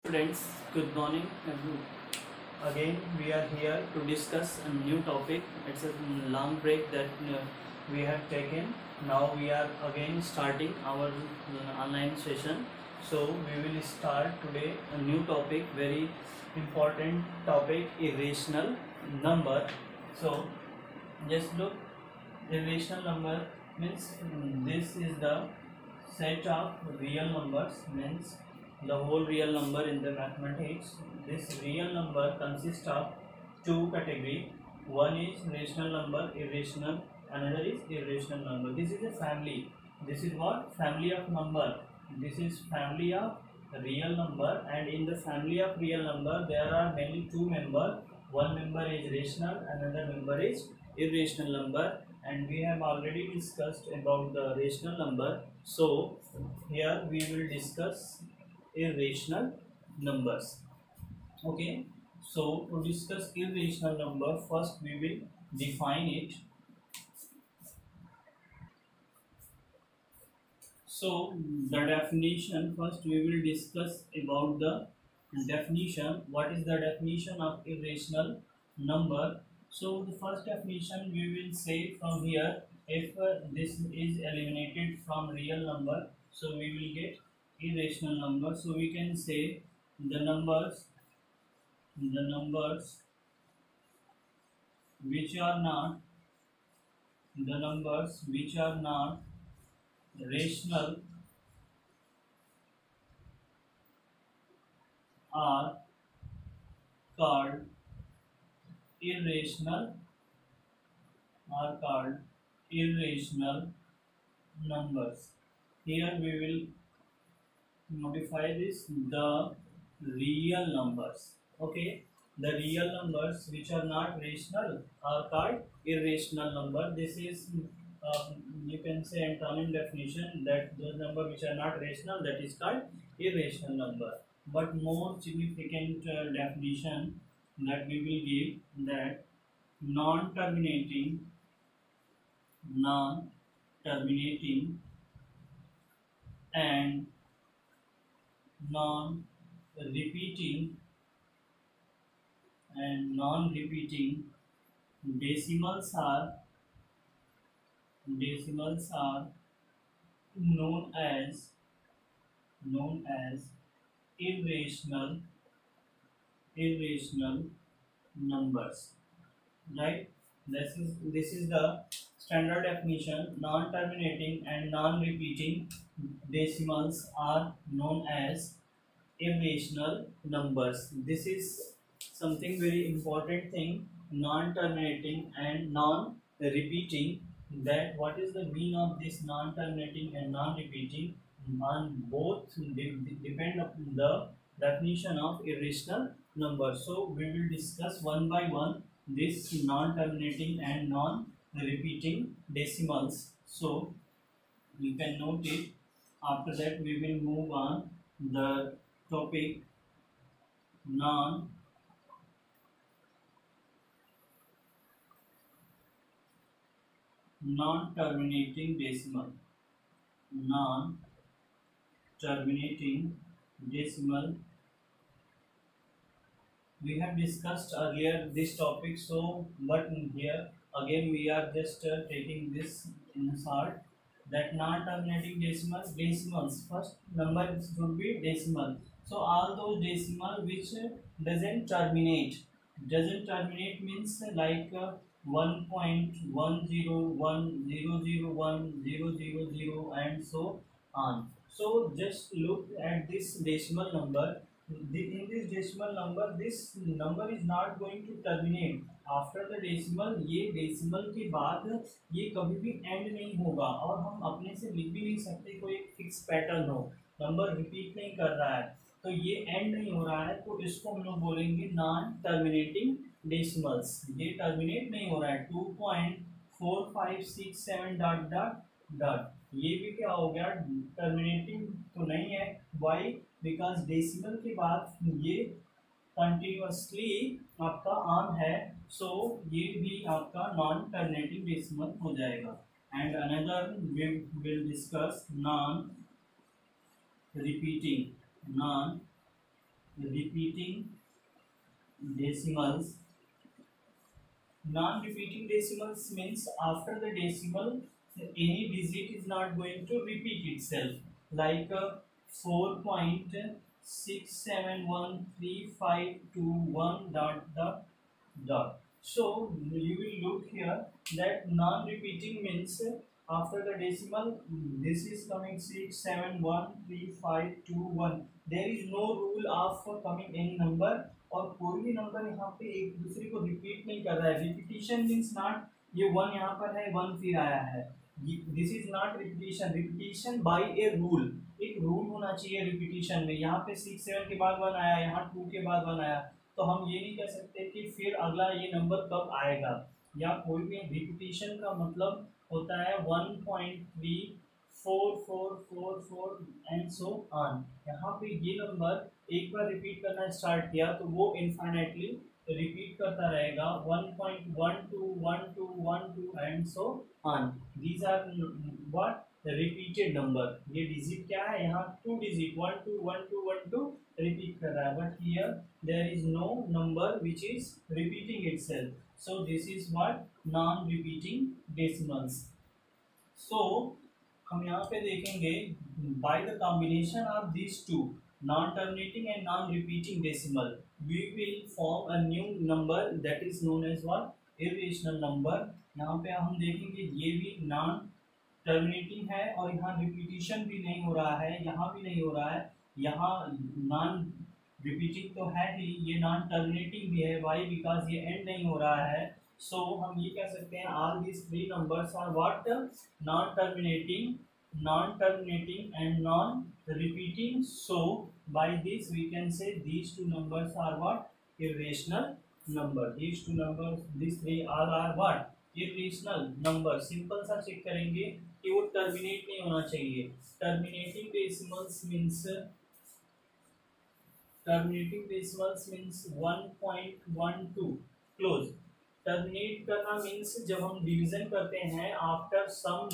Students, good morning. Again, we are here to discuss a new topic. It's a long break that we have taken. Now we are again starting our online session. So we will start today a new topic, very important topic, irrational number. So just look, irrational number means this is the set of real numbers, means the whole real number in the mathematics. This real number consists of two category. One is rational number, irrational, another is irrational number. This is a family. This is what? Family of number. This is family of real number, and in the family of real number there are mainly two members. One member is rational, another member is irrational number, and we have already discussed about the rational number. So here we will discuss irrational numbers. Okay, so to discuss irrational number, first we will define it. So the definition, first we will discuss about the definition. What is the definition of irrational number? So the first definition we will say from here, if this is eliminated from real number, so we will get irrational number. So we can say the numbers which are not rational are called irrational numbers. Here we will modify this, the real numbers. Okay, the real numbers which are not rational are called irrational number. This is you can say antonym definition, that those number which are not rational, that is called irrational number. But more significant definition that we will give, that non-terminating and non-repeating decimals are known as irrational numbers, right? This is the standard definition. Non-terminating and non-repeating decimals are known as irrational numbers. This is something very important thing. Non-terminating and non-repeating, that what is the meaning of this non-terminating and non-repeating? On both depend upon the definition of irrational number. So we will discuss one by one this non-terminating and non-repeating decimals. So you can note it. After that we will move on the topic non-terminating decimal. We have discussed earlier this topic, so but here again we are just taking this in short, that non-terminating decimals, first number should be decimal. So all those decimal which doesn't terminate means like 1.10100100 and so on. So just look at this decimal number. In this decimal number, this number is not going to terminate after the decimal. ये decimal के बाद ये कभी भी end नहीं होगा, और हम अपने से लिख भी नहीं सकते कोई एक फिक्स पैटर्न हो, नंबर रिपीट नहीं कर रहा है तो ये एंड नहीं हो रहा है, तो इसको हम लोग बोलेंगे नॉन टर्मिनेटिंग डेसिमल्स. ये टर्मिनेट नहीं हो रहा है 2.4567 डॉट डॉट डॉट, ये भी क्या हो गया, टर्मिनेटिंग तो नहीं है. वाई? बिकॉज डेसिमल के बाद ये कंटिन्यूअसली आपका ऑन है, सो ये भी आपका नॉन टर्मिनेटिंग डेसिमल हो जाएगा. And another we will discuss non repeating repeating decimals. Non-repeating decimals means after the decimal, any digit is not going to repeat itself. Like 4.671351 dot. So you will look here that non-repeating means after the decimal, this is coming 6713521. There is no rule of coming any number, और कोई भी number यहाँ पे एक दूसरे को repeat नहीं कर रहा है. रिपीटिशन मीन्स नॉट ये वन यहाँ पर है, वन फिर आया है, this is not repetition. Repetition by a rule, एक रूल होना चाहिए रिपीटिशन में. यहाँ पे 6 7 के बाद 1 आया, यहाँ 2 के बाद 1 आया, तो हम ये नहीं कह सकते कि फिर अगला ये नंबर कब आएगा. या कोई भी रिपीटिशन का मतलब होता है 1.3444 एंड सो ऑन. यहाँ पे ये नंबर एक बार रिपीट करना स्टार्ट किया तो वो इनफाइनाइटली रिपीट करता रहेगा 1.121212 and so on. These are what repeated number. ये डिजिट क्या है, यहाँ 2 डिजिट 121212 रिपीट कर रहा है, but here there is no number which is repeating itself. So this is what non repeating decimals. So हम यहाँ पे देखेंगे by the combination of this two non terminating and non repeating decimal we will form a new number that is known as what irrational number. यहाँ पे हम देखेंगे ये भी नॉन टर्मिनेटिंग है और यहाँ रिपीटिशन भी नहीं हो रहा है, यहाँ भी नहीं हो रहा है, यहाँ नॉन रिपीटिंग तो है ही, ये नॉन टर्मिनेटिंग भी है. वाई? बिकॉज ये एंड नहीं हो रहा है. सो हम ये कह सकते हैं all this three numbers are what non terminating and non repeating. So by this we can say these two numbers are what irrational number. These two numbers, these three all are what irrational number. Simple सा check करेंगे कि वो terminate नहीं होना चाहिए. Terminating decimals means 1.12 close. Terminate करना means जब हम डिवीजन करते हैं after some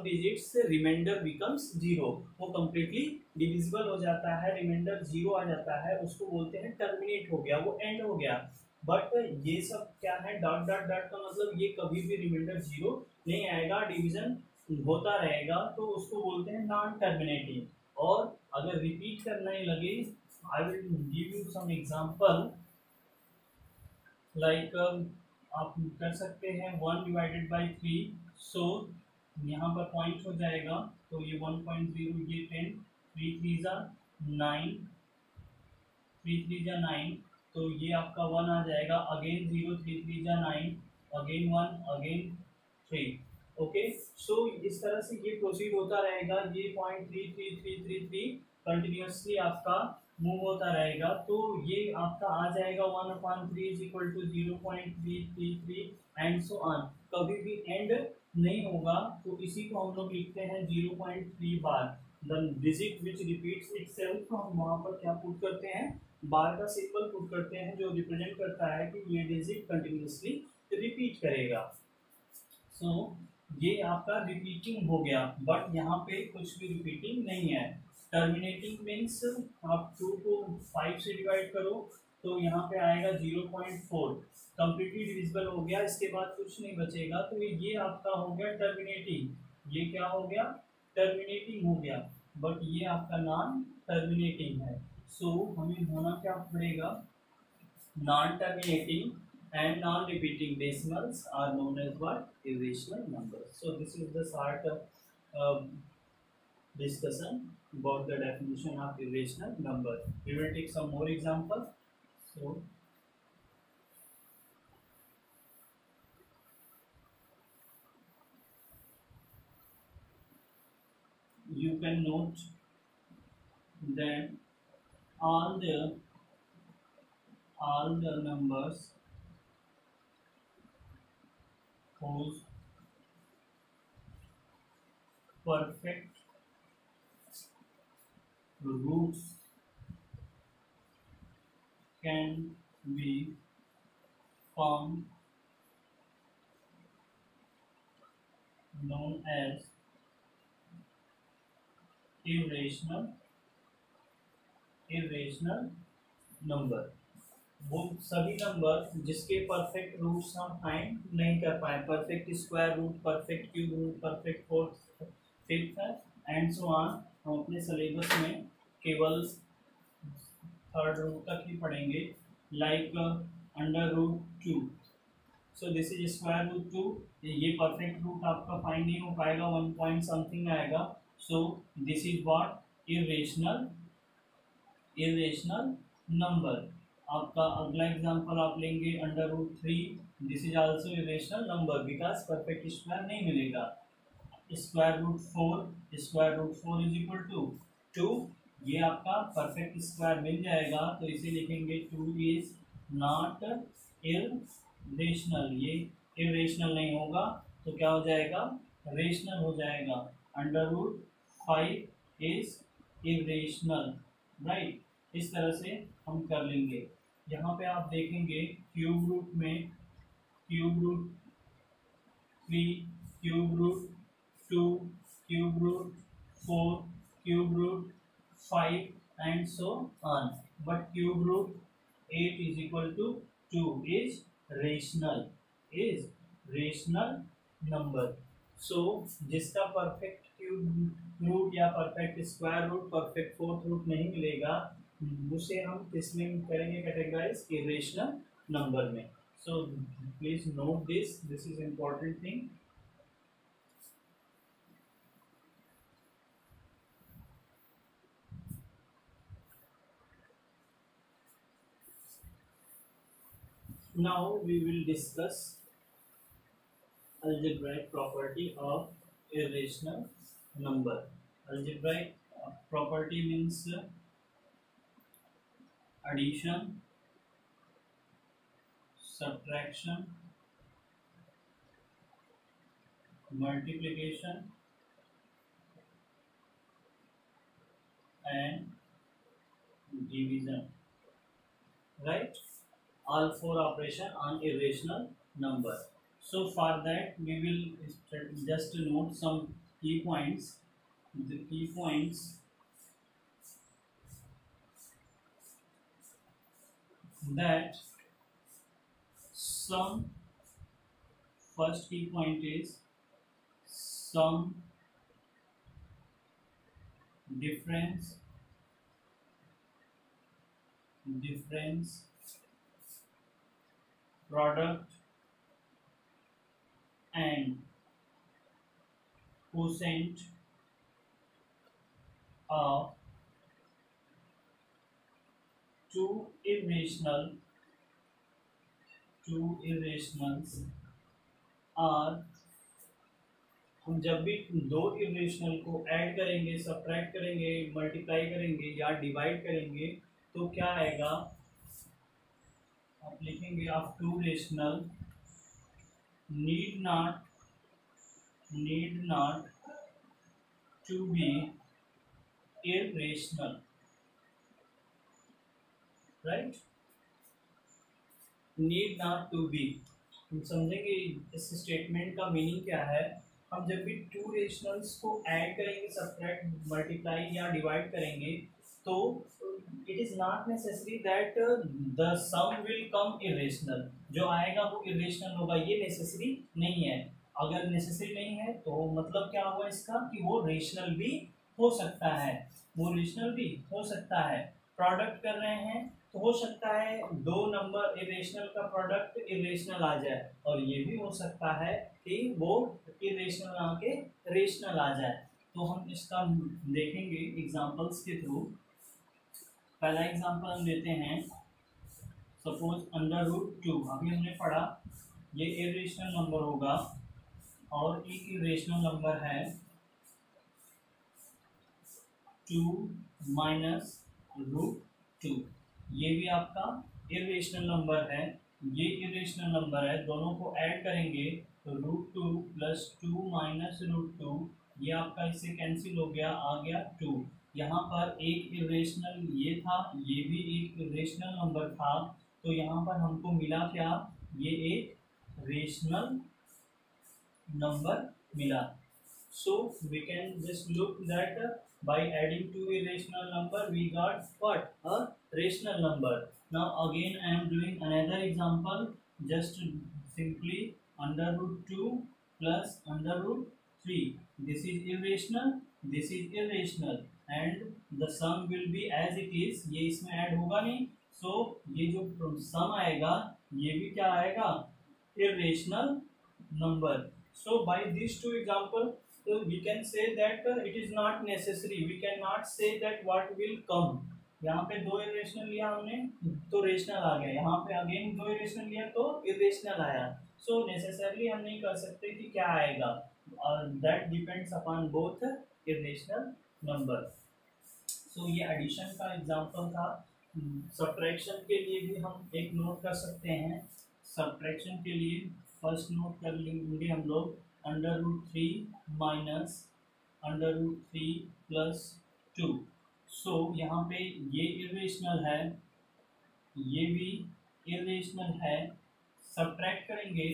digits remainder becomes 0, वो कम्प्लीटली डिविजिबल हो जाता है, रिमाइंडर 0 आ जाता है, उसको बोलते हैं टर्मिनेट हो गया, वो एंड हो गया. बट ये सब क्या है, डॉट डॉट डॉट का मतलब ये कभी भी रिमाइंडर 0 नहीं आएगा, डिवीजन होता रहेगा, तो उसको बोलते हैं नॉन टर्मिनेटिंग. और अगर रिपीट करने लगे, I will give you some example. Like आप कर सकते हैं 1/3. सो यहाँ पर पॉइंट हो जाएगा, तो ये 1.0, ये 10, 3 3 9, 3 3 9, तो ये आपका 1 आ जाएगा. Again 0, 3 3 9, again 1, again 3. ओके. सो इस तरह से ये प्रोसीड होता रहेगा. ये 0.3333 कंटिन्यूसली आपका मूव होता रहेगा, तो ये आपका आ जाएगा 1/3 is equal to 0.333 and so on. कभी भी एंड नहीं होगा, तो इसी को हम लोग लिखते हैं 0.3 bar. The digit which repeats itself, तो हम वहाँ पर क्या पुट करते हैं, बार का सिंबल पुट करते हैं, जो रिप्रेजेंट करता है कि ये डिजिट कंटिन्यूसली रिपीट करेगा. सो ये आपका रिपीटिंग हो गया, बट यहाँ पे कुछ भी रिपीटिंग नहीं है. टर्मिनेटिंग मीन्स आप 2 को 5 से डिवाइड करो तो यहाँ पे आएगा 0.4, कम्प्लीटली डिविजिबल हो गया, इसके बाद कुछ नहीं बचेगा, तो ये आपका हो गया टर्मिनेटिंग. ये क्या हो गया, टर्मिनेटिंग हो गया, बट ये आपका नॉन टर्मिनेटिंग है. सो हमें होना क्या पड़ेगा, non terminating and non-repeating decimals are known as what irrational numbers. So this is the short discussion about the definition of irrational number. We will take some more examples. So you can note that all the numbers whose perfect roots can be found known as irrational irrational number वो सभी number जिसके perfect roots हम find नहीं कर पाए, perfect square root, perfect cube root, perfect fourth fifth and so on. हम अपने syllabus में केवल थर्ड रूट तक ही पढ़ेंगे, like under root two. So this is square root two. ये परफेक्ट रूट आपका फाइंड नहीं हो पाएगा, 1 पॉइंट समथिंग आएगा। So this is what irrational number. आपका अगला एग्जांपल आप लेंगे under root three. This is also irrational number because perfect square नहीं मिलेगा। Square root four is equal to two. ये आपका परफेक्ट स्क्वायर मिल जाएगा तो इसे लिखेंगे टू इज नॉट इरेशनल। ये इरेशनल नहीं होगा तो क्या हो जाएगा, रेशनल हो जाएगा। Under root five is irrational, right. इस तरह से हम कर लेंगे। यहाँ पे आप देखेंगे क्यूब रूट में cube root three, cube root two, cube root four, cube root five and so on. But cube root 8 is equal to 2 is rational number. So जिसका परफेक्ट क्यूब रूट या perfect square root, perfect fourth root नहीं मिलेगा, उसे हम किसमें करेंगे categorise, irrational number में। So please note this is important thing. Now we will discuss algebraic property of irrational number. Algebraic property means addition, subtraction, multiplication and division, right? All four operation on irrational number. So for that we will just note some key points. The key points that some, first key point is some difference product and quotient of two irrationals are, हम जब भी दो irrational को add करेंगे, subtract करेंगे, multiply करेंगे या divide करेंगे तो क्या आएगा, आप लिखेंगे of two rational need not to be irrational, right. Need not to be, हम समझेंगे इस स्टेटमेंट का मीनिंग क्या है। हम जब भी टू रेशनल्स को ऐड करेंगे, सब्ट्रैक्ट, मल्टीप्लाई या डिवाइड करेंगे तो it is not necessary that the sum will come irrational. जो आएगा वो इरेशनल होगा, ये नेसेसरी नहीं है। अगर नेसेसरी नहीं है तो मतलब क्या हुआ इसका, कि वो रेशनल भी हो सकता है, प्रोडक्ट कर रहे हैं तो हो सकता है दो नंबर इरेशनल का प्रोडक्ट इरेशनल आ जाए, और ये भी हो सकता है कि वो इरेशनल आके रेशनल आ जाए। तो हम इसका देखेंगे एग्जांपल्स के थ्रू। पहला एग्जांपल हम लेते हैं, सपोज अंडर रूट टू। अभी हमने पढ़ा ये इरेशनल नंबर होगा और एक इरेशनल नंबर है 2 माइनस रूट टू। ये भी आपका इरेशनल नंबर है, ये इरेशनल नंबर है। दोनों को ऐड करेंगे तो root two plus two minus root two, ये आपका इससे कैंसिल हो गया, आ गया 2। यहाँ पर एक इरेशनल ये था, ये भी एक इरेशनल नंबर था, तो यहाँ पर हमको मिला क्या, ये एक रेशनल नंबर मिला। So we can just look that by adding two irrational number we got what? A rational number. Now again I am doing another example. Just simply under root 2 plus under root 3. This is irrational, this is irrational, and the sum will be as it is. ये इसमें add होगा नहीं, so ये जो sum आएगा ये भी क्या आएगा? Irrational number. So by these two examples we can say that it is not necessary, we cannot say that what will come. यहाँ पे दो इरेशनल लिया हमने तो रेशनल आ गया, यहाँ पे अगेन दो इरेशनल लिया तो इरेशनल आया. सो नेसेसरली हम नहीं कर सकते कि क्या आएगा. That depends upon both irrational number. So ये एडिशन का एग्जांपल था. सब्ट्रैक्शन के लिए भी हम एक नोट कर सकते हैं. सब्ट्रैक्शन के लिए फर्स्ट नोट कर लेंगे हम लोग under root 3 minus under root 3 plus 2. So यहाँ पे ये इरेशनल है, ये भी इरेशनल है. सब्ट्रैक्ट करेंगे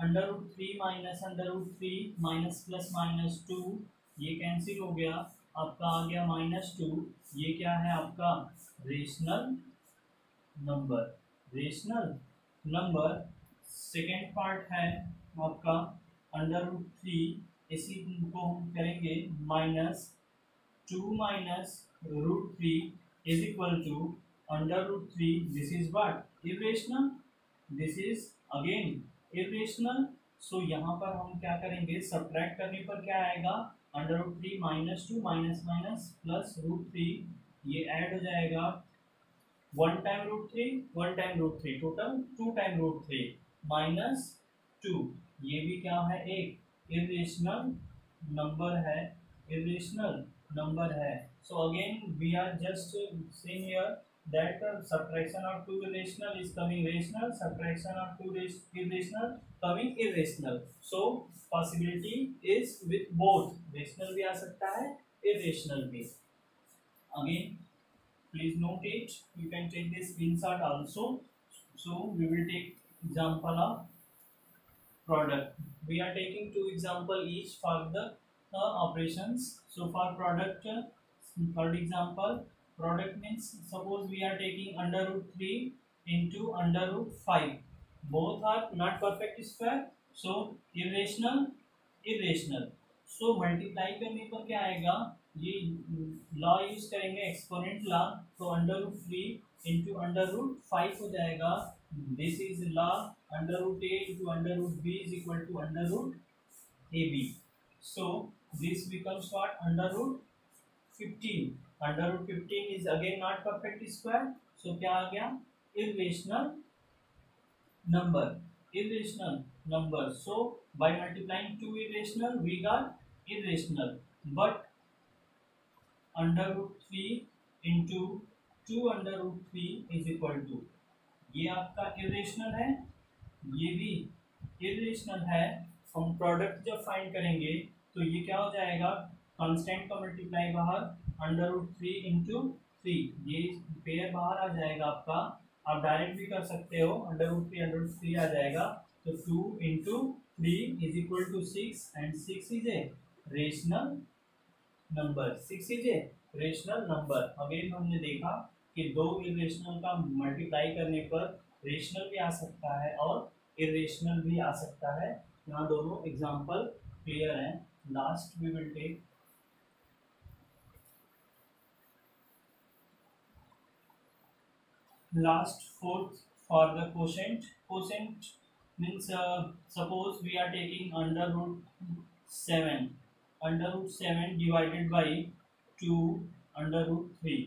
under root 3 minus under root 3 minus plus minus 2, ये कैंसिल हो गया, आपका आ गया -2. ये क्या है आपका? Rational number. Rational number. Second part है आपका अंडर रूट 3, इसी को हम करेंगे -2 minus root 3 is equal to under root 3. This is what? Irrational. This is again irrational. So यहाँ पर हम क्या करेंगे? सब्ट्रैक्ट करने पर क्या आएगा? Under root 3 -2 minus minus plus root 3, ये ऐड हो जाएगा 1 time root 3 1 time root 3, total 2 time root 3 -2. ये भी क्या है? एक इरेशनल नंबर है, इरेशनल नंबर है. So again we are just saying here that subtraction of two irrational is coming rational, subtraction of two irrational coming irrational. So possibility is with both, rational भी आ सकता है, irrational भी. Again please note it, you can take this screenshot also. So we will take example of product. We are taking two example each for the operations. So for product, third example, product means suppose we are taking under root 3 into under root 5. Both are not perfect square, so irrational, irrational. So multiply करने पर क्या आएगा? ये law use करेंगे exponent law, तो under root 3 into under root 5 हो जाएगा. This is law under root a into under root b is equal to under root ab. So this becomes what? Under root 15. Under root 15 is again not perfect square, so क्या आ गया? Irrational number. Irrational number. So by multiplying two irrational we got irrational. But under root 3 into 2 under root 3 is equal to, ये आपका irrational है, ये भी irrational है. हम product जब फाइंड करेंगे तो ये क्या हो जाएगा? कांस्टेंट का मल्टीप्लाई बाहर अंडर रूट 3 इंटू 3, ये पेयर बाहर आ जाएगा आपका. आप डायरेक्ट भी कर सकते हो, अंडर रूट 3 आ जाएगा. तो 2 into 3 is equal to 6 and 6 is a rational number. 6 is a rational number. Again हमने देखा कि दो इरेशनल का मल्टीप्लाई करने पर रेशनल भी आ सकता है और इरेशनल भी आ सकता है. यहाँ दोनों एग्जाम्पल क्लियर हैं. Last we will take last fourth for the quotient. Quotient means suppose we are taking under root 7, under root 7 divided by 2 under root 3.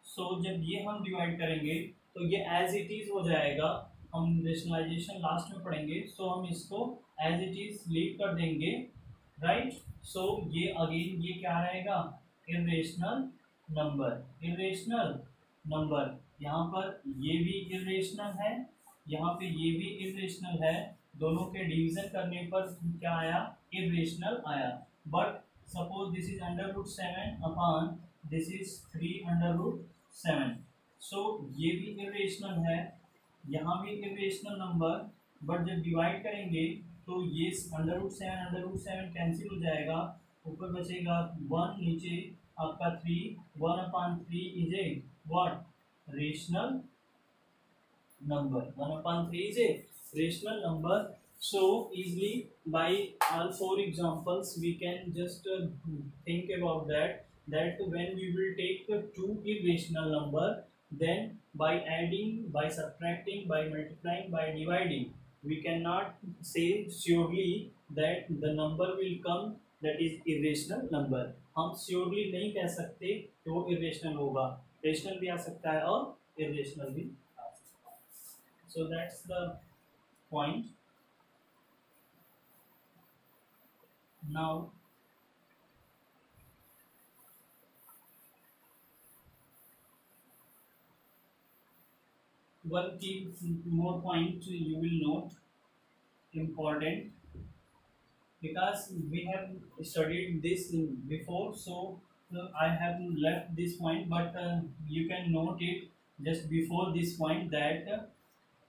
so जब ये हम डिवाइड करेंगे तो ये एज इट इज हो जाएगा. हम रेशनलाइजेशन लास्ट में पढ़ेंगे, सो हम इसको एज इट इज लीव कर देंगे, राइट. सो ये अगेन ये क्या रहेगा? Irrational number. Irrational number. यहाँ पर ये भी इरेशनल है, यहाँ पे ये भी इरेशनल है. दोनों के डिवीजन करने पर क्या आया? इरेशनल आया. But suppose this is under root 7 upon this is 3 under root 7. So ये भी इरेशनल है, यहाँ भी इरेशनल नंबर. बट जब डिवाइड करेंगे तो ये अंडर रूट 7 कैंसिल हो जाएगा, ऊपर बचेगा 1, नीचे आपका 3, 1/3 is a what rational number. 1/3 is a rational number. So easily by all four examples we can just think about that when we will take two irrational number, then by adding, by subtracting, by multiplying, by dividing, we cannot say surely that the number will come that is irrational number. हम surely नहीं कह सकते कि वो irrational होगा. rational भी आ सकता है और irrational भी. So that's the point. Now one key more point you will note important, because we have studied this before, so I have left this point, but you can note it just before this point, that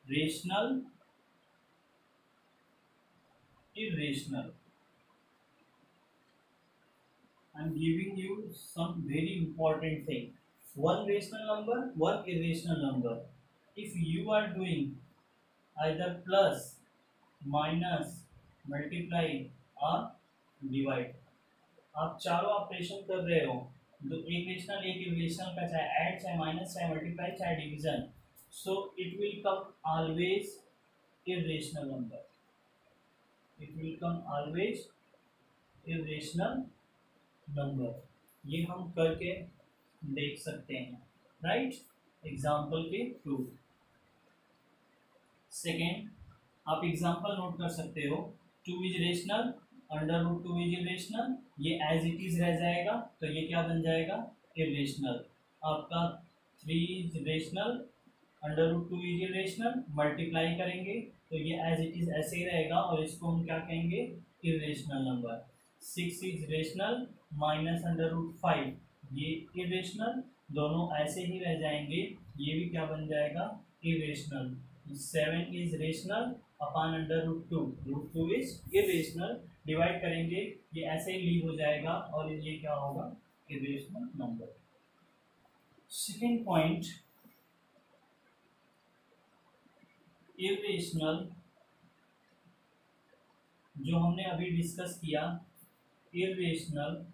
rational, irrational. I'm giving you some very important thing. One rational number, one irrational number. If you are doing either plus, minus, multiply or divide, आप चारों operation कर रहे हो, तो एक rational एक irrational का, चाहे ऐड, चाहे माइनस, चाहे मल्टीप्लाई, चाहे division, so it will come always irrational number. It will come always irrational number. ये हम करके देख सकते हैं, राइट, एग्जाम्पल के थ्रू. सेकेंड, आप एग्जाम्पल नोट कर सकते हो. 2 इज रेशनल, √2 इज इरेशनल, ये एज इट इज रह जाएगा, तो ये क्या बन जाएगा, इरेशनल. आपका 3 is rational, √2 is irrational, multiply करेंगे तो ये एज इट इज ऐसे ही रहेगा, और इसको हम क्या कहेंगे, इरेशनल नंबर. 6 इज रेशनल, -√5, ये इरेशनल, दोनों ऐसे ही रह जाएंगे, ये भी क्या बन जाएगा, irrational. 7 is rational upon √2, √2 is irrational, divide करेंगे ये ऐसे ही लीव हो जाएगा, और ये क्या होगा, irrational number. Second point, irrational, जो हमने अभी डिस्कस किया, इरेशनल,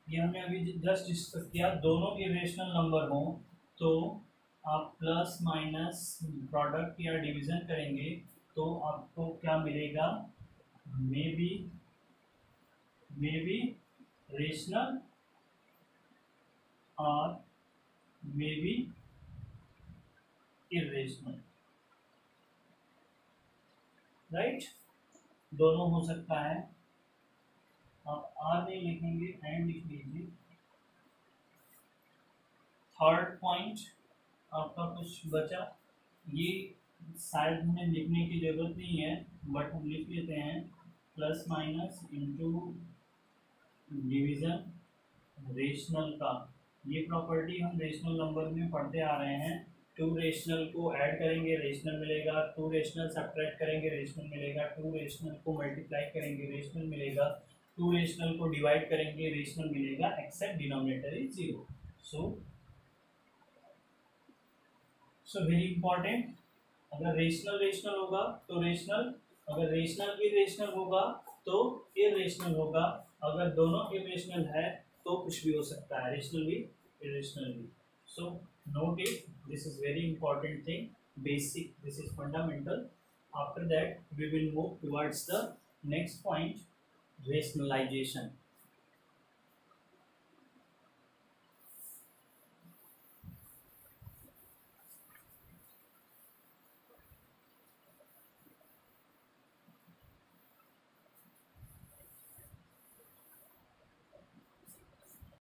ये हमने अभी जस्ट डिस्कस किया, दोनों इरेशनल नंबर हों तो आप प्लस माइनस प्रोडक्ट या डिवीजन करेंगे तो आपको क्या मिलेगा, मे बी रेशनल और मे बी इरेशनल, राइट, दोनों हो सकता है. आप आर नहीं लिखेंगे, एंड लिख लीजिए. थर्ड पॉइंट आपका कुछ बचा, ये शायद हमें लिखने की जरूरत नहीं है, बट हम लिख लेते हैं, plus minus into division rational का. ये प्रॉपर्टी हम रेशनल नंबर में पढ़ते आ रहे हैं. 2 रेशनल को ऐड करेंगे, रेशनल मिलेगा. 2 रेशनल सब्ट्रैक्ट करेंगे, रेशनल मिलेगा. 2 रेशनल को मल्टीप्लाई करेंगे, रेशनल मिलेगा. 2 रेशनल को डिवाइड करेंगे, रेशनल मिलेगा, except denominator is 0. So very important, अगर रेशनल रेशनल होगा तो रेशनल, अगर रेशनल इरेशनल होगा तो इरेशनल होगा, अगर दोनों इरेशनल है तो कुछ भी हो सकता है, रेशनल भी इरेशनल भी. सो note it, this is very important thing, basic, this is fundamental. After that we will move towards the next point, rationalization.